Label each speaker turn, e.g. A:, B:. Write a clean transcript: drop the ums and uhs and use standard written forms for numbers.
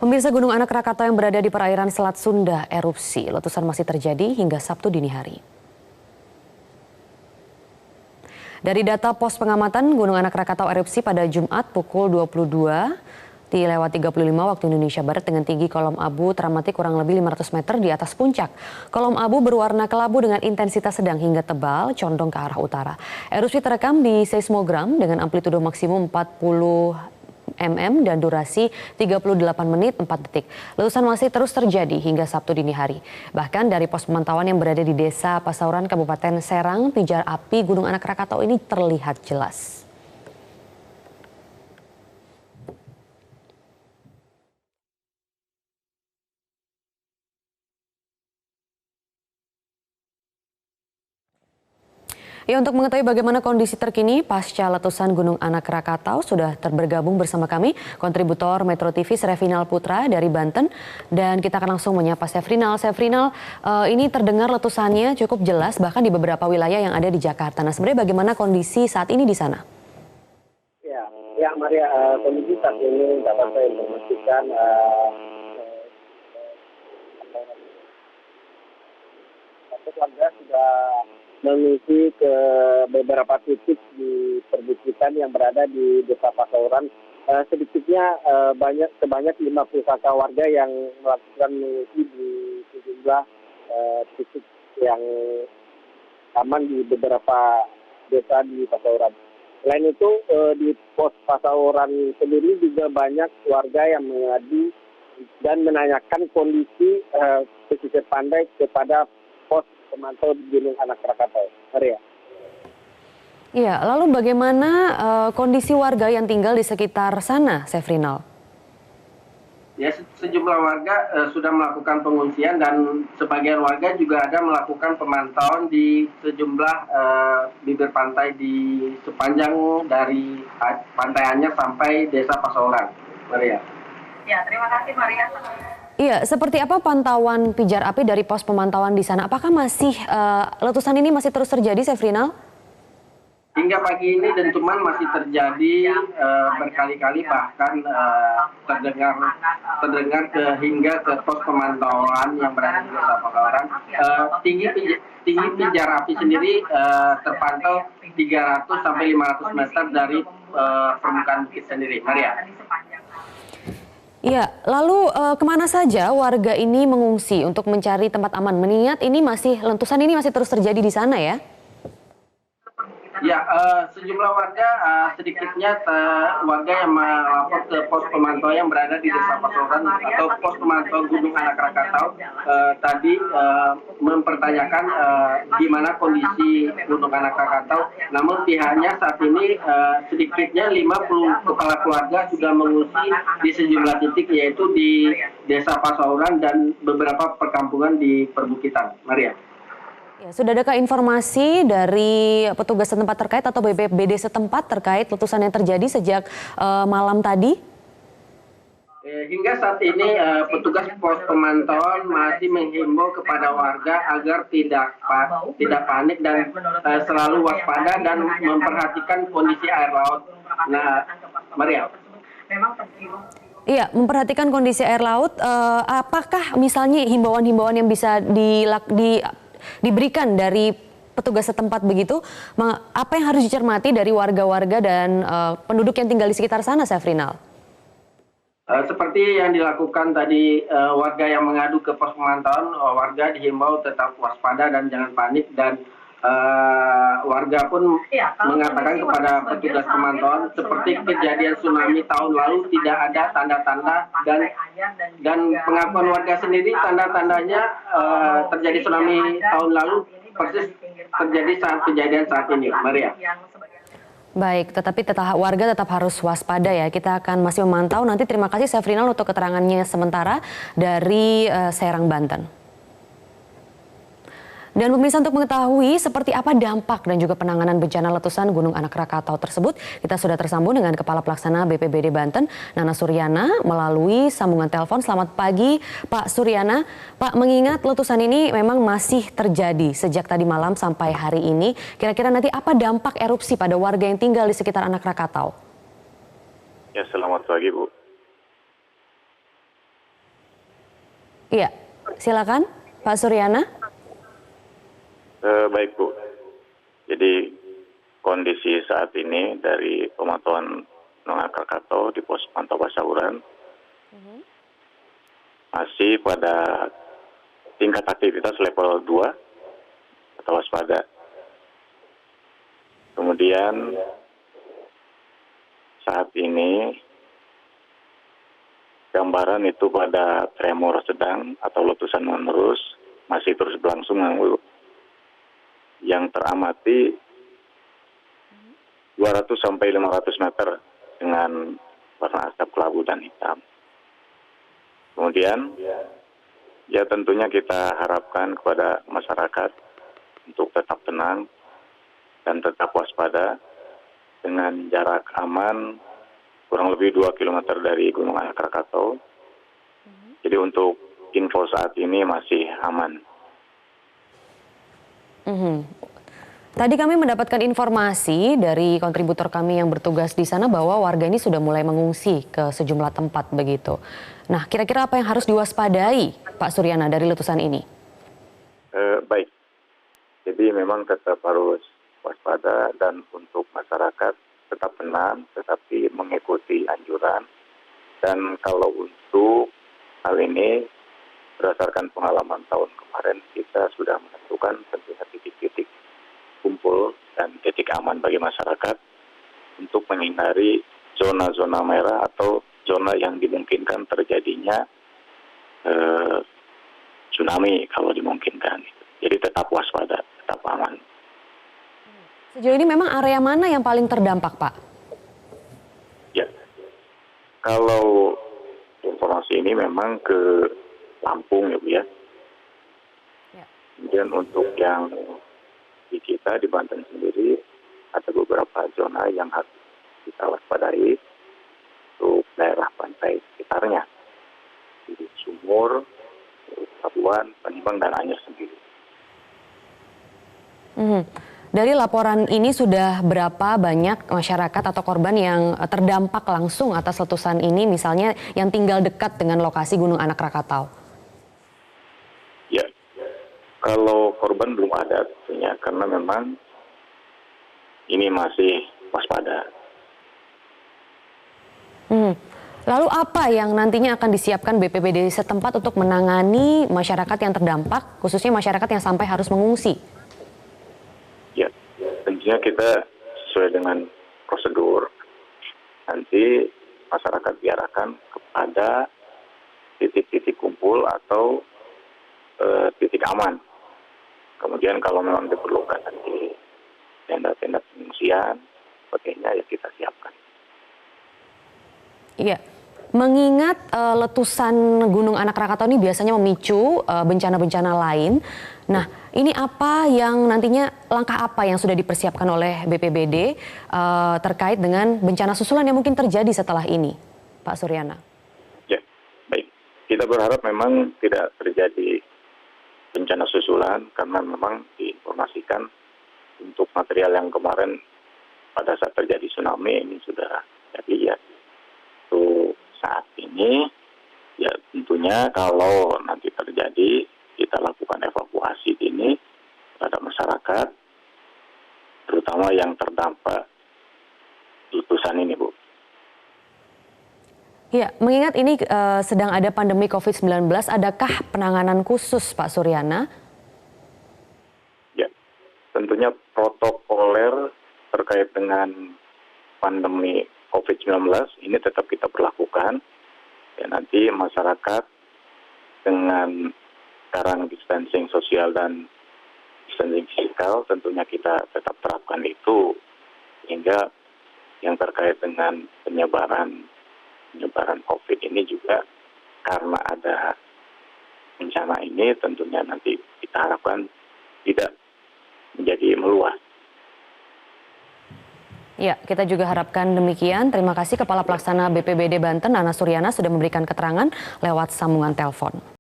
A: Pemirsa, Gunung Anak Rakatau yang berada di perairan Selat Sunda erupsi. Letusan masih terjadi hingga Sabtu dini hari. Dari data pos pengamatan, Gunung Anak Rakatau erupsi pada Jumat pukul 22 di lewat 35 waktu Indonesia Barat dengan tinggi kolom abu teramati kurang lebih 500 meter di atas puncak. Kolom abu berwarna kelabu dengan intensitas sedang hingga tebal, condong ke arah utara. Erupsi terekam di seismogram dengan amplitudo maksimum 40 mm dan durasi 38 menit 4 detik. Letusan masih terus terjadi hingga Sabtu dini hari. Bahkan dari pos pemantauan yang berada di Desa Pasauran, Kabupaten Serang, pijar api Gunung Anak Rakatau ini terlihat jelas. Ya, untuk mengetahui bagaimana kondisi terkini pasca letusan Gunung Anak Rakatau sudah bergabung bersama kami kontributor Metro TV Sefrinal Putra dari Banten, dan kita akan langsung menyapa Sefrinal. Sefrinal, ini terdengar letusannya cukup jelas bahkan di beberapa wilayah yang ada di Jakarta. Nah, sebenarnya bagaimana kondisi saat ini di sana?
B: Ya Maria, kondisi saat ini dapat saya informasikan warga sudah mengisi ke beberapa titik di perbukitan yang berada di Desa Pasauran. Sedikitnya sebanyak 50 kakak warga yang melakukan mengisi di sejumlah titik yang aman di beberapa desa di Pasauran. Selain itu, di pos Pasauran sendiri juga banyak warga yang mengadu dan menanyakan kondisi pesisir pantai kepada pos pemantau di Gunung Anak Rakatau. Maria.
A: Iya, lalu bagaimana kondisi warga yang tinggal di sekitar sana, Sefrinal?
C: Ya, sejumlah warga sudah melakukan pengungsian dan sebagian warga juga ada melakukan pemantauan di sejumlah bibir pantai di sepanjang dari Pantai Anyar sampai Desa Pasauran. Maria.
D: Ya, terima kasih Maria.
A: Iya, seperti apa pantauan pijar api dari pos pemantauan di sana? Apakah masih letusan ini masih terus terjadi, Sefrinal?
C: Hingga pagi ini dentuman masih terjadi berkali-kali, bahkan terdengar hingga ke pos pemantauan yang berada di Desa Pasauran. Tinggi pijar api sendiri terpantau 300 sampai 500 meter dari permukaan bukit sendiri. Maria.
A: Iya, lalu kemana saja warga ini mengungsi untuk mencari tempat aman? Mengingat ini letusan ini masih terus terjadi di sana ya?
C: Ya, sejumlah warga, sedikitnya warga yang melapor ke pos pemantau yang berada di Desa Pasauran atau pos pemantau Gunung Anak Rakatau tadi mempertanyakan di mana kondisi Gunung Anak Rakatau. Namun pihaknya saat ini sedikitnya 50 kepala keluarga sudah mengungsi di sejumlah titik, yaitu di Desa Pasauran dan beberapa perkampungan di perbukitan. Maria.
A: Ya, sudah adakah informasi dari petugas setempat terkait atau BPBD setempat terkait letusan yang terjadi sejak malam tadi?
C: Hingga saat ini petugas pos pemantauan masih menghimbau kepada warga agar tidak panik dan selalu waspada dan memperhatikan kondisi air laut. Nah, Maria.
A: Iya, memperhatikan kondisi air laut. Apakah misalnya himbauan-himbauan yang bisa diberikan dari petugas setempat begitu, apa yang harus dicermati dari warga-warga dan penduduk yang tinggal di sekitar sana, Sefrinal?
C: Seperti yang dilakukan tadi warga yang mengadu ke pos pemantauan, warga dihimbau tetap waspada dan jangan panik, dan warga pun mengatakan kepada petugas pemantauan seperti kejadian tsunami tahun lalu tidak ada tanda-tanda, dan pengakuan warga sendiri tanda-tandanya terjadi tsunami tahun lalu persis terjadi saat kejadian saat ini. Maria.
A: Baik, tetapi warga tetap harus waspada ya. Kita akan masih memantau nanti. Terima kasih Sefrinal untuk keterangannya sementara dari Serang, Banten. Dan pemirsa, untuk mengetahui seperti apa dampak dan juga penanganan bencana letusan Gunung Anak Rakatau tersebut, kita sudah tersambung dengan Kepala Pelaksana BPBD Banten, Nana Suryana, melalui sambungan telepon. Selamat pagi, Pak Suryana. Pak, mengingat letusan ini memang masih terjadi sejak tadi malam sampai hari ini, kira-kira nanti apa dampak erupsi pada warga yang tinggal di sekitar Anak Rakatau?
E: Ya, selamat pagi, Bu.
A: Iya, silakan Pak Suryana.
E: Baik Bu, jadi kondisi saat ini dari pemantauan Gunung Anak Krakatau di pos pantau Basahuran masih pada tingkat aktivitas level 2 atau waspada. Kemudian saat ini gambaran itu pada tremor sedang atau letusan menerus masih terus berlangsung Bu. Yang teramati 200 sampai 500 meter dengan warna asap kelabu dan hitam. Kemudian, ya tentunya kita harapkan kepada masyarakat untuk tetap tenang dan tetap waspada dengan jarak aman kurang lebih 2 km dari Gunung Anak Krakatau. Jadi untuk info saat ini masih aman.
A: Tadi kami mendapatkan informasi dari kontributor kami yang bertugas di sana bahwa warga ini sudah mulai mengungsi ke sejumlah tempat begitu. Nah, kira-kira apa yang harus diwaspadai Pak Suryana dari letusan ini?
E: Baik, jadi memang tetap harus waspada dan untuk masyarakat tetap tenang, tetapi mengikuti anjuran. Dan kalau untuk hal ini, berdasarkan pengalaman tahun kemarin, kita sudah menentukan tentunya titik-titik kumpul dan titik aman bagi masyarakat untuk menghindari zona-zona merah atau zona yang dimungkinkan terjadinya tsunami kalau dimungkinkan. Jadi tetap waspada, tetap aman.
A: Sejauh ini memang area mana yang paling terdampak, Pak?
E: Ya, kalau informasi ini memang ke Lampung ya Bu ya. Kemudian untuk yang di kita di Banten sendiri ada beberapa zona yang harus kita waspadai untuk daerah pantai sekitarnya. Di Sumur, Pelabuhan, Panimbang, dan Anyer sendiri.
A: Dari laporan ini sudah berapa banyak masyarakat atau korban yang terdampak langsung atas letusan ini, misalnya yang tinggal dekat dengan lokasi Gunung Anak Krakatau?
E: Ya, kalau korban belum ada tentunya karena memang ini masih waspada.
A: Lalu apa yang nantinya akan disiapkan BPBD setempat untuk menangani masyarakat yang terdampak, khususnya masyarakat yang sampai harus mengungsi?
E: Ya, tentunya kita sesuai dengan prosedur. Nanti masyarakat diarahkan kepada titik-titik kumpul atau titik aman. Kemudian kalau memang diperlukan nanti tenda-tenda pengungsian, sebagainya ya kita siapkan.
A: Iya, mengingat letusan Gunung Anak Krakatau ini biasanya memicu bencana-bencana lain. Nah, ini apa yang nantinya, langkah apa yang sudah dipersiapkan oleh BPBD terkait dengan bencana susulan yang mungkin terjadi setelah ini, Pak Suryana?
E: Ya, baik. Kita berharap memang tidak terjadi bencana susulan karena memang diinformasikan untuk material yang kemarin pada saat terjadi tsunami ini sudah jadi ya. Untuk saat ini ya tentunya kalau nanti terjadi kita lakukan evakuasi dini terhadap masyarakat terutama yang terdampak letusan ini Bu.
A: Ya, mengingat ini sedang ada pandemi COVID-19, adakah penanganan khusus Pak Suryana?
E: Ya, tentunya protokoler terkait dengan pandemi COVID-19 ini tetap kita perlakukan. Ya, nanti masyarakat dengan sekarang distancing sosial dan distancing fisikal tentunya kita tetap terapkan itu sehingga yang terkait dengan penyebaran COVID ini juga karena ada bencana ini tentunya nanti kita harapkan tidak menjadi meluas.
A: Ya, kita juga harapkan demikian. Terima kasih Kepala Pelaksana BPBD Banten, Nana Suryana, sudah memberikan keterangan lewat sambungan telepon.